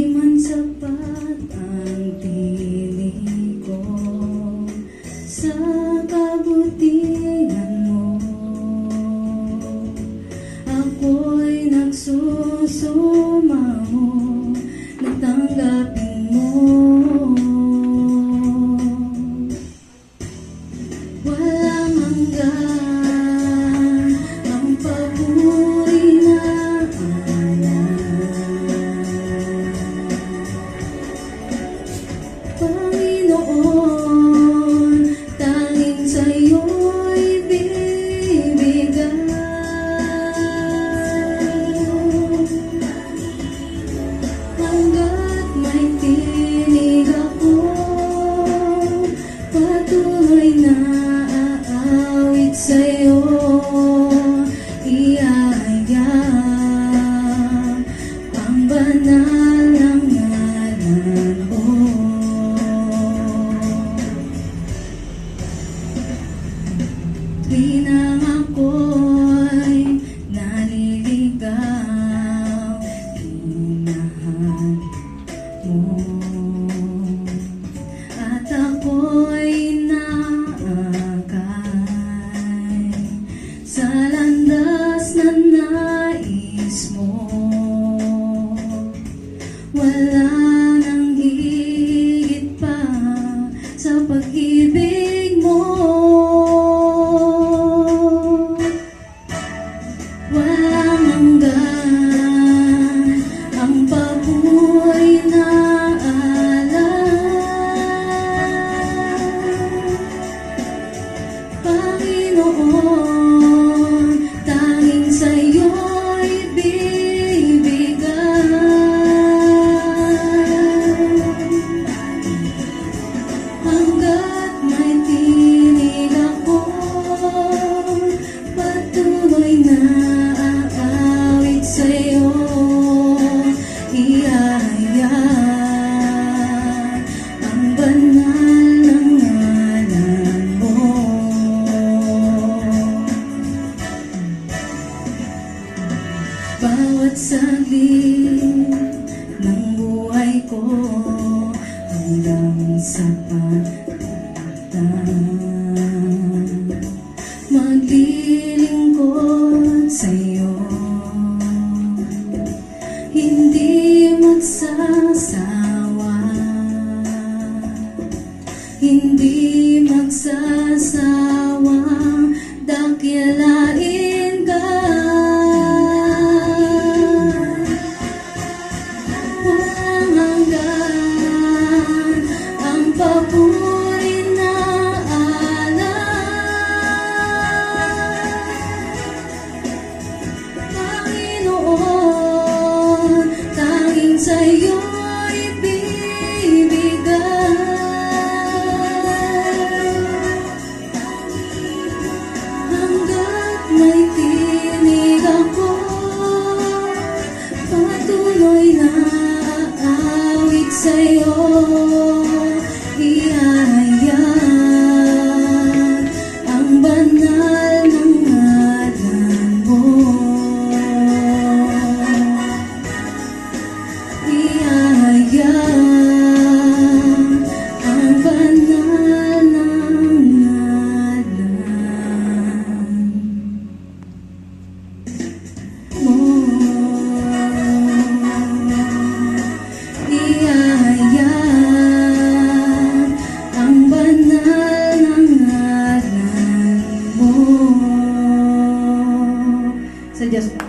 man sapat ang tinig ko sa kabutihan mo, ako'y nagsusumaho na tanggapin mo. Walang hanggan ang papuri na Panginoon, tanging sa'yo'y bibigay. Hanggat may tinig ako, patuloy na aawit sa'yo, iaya ang banal ng ngalan mo. Tuwing ako'y naliligaw, hinahanap mo, at ako'y naakay sa landas na nais mo. Wala nang higit pa sa pag-ibig mo. Walang hanggan ang pabuhay na alay. Panginoon, tanging sa'yo'y bibigay. Hanggat may tinig ako, patuloy na aawit sa'yo, iaya ang banal ng ngalan mo. Bawat saglit ng buhay ko hanggang sa pagtatag, maglilingkod sa'yo, hindi magsasawa, hindi magsasawa, dakilain ka. Walang hanggan ang papuri na alay. Panginoon, tanging sa'yo'y bibigay. Hanggat may tinig ako, patuloy na aawit sa'yo, iaya ang banal ng ngalan mo. Iaya ang banal ng ngalan mo. Iaya ang banal ng ngalan mo. Sa Diyos po.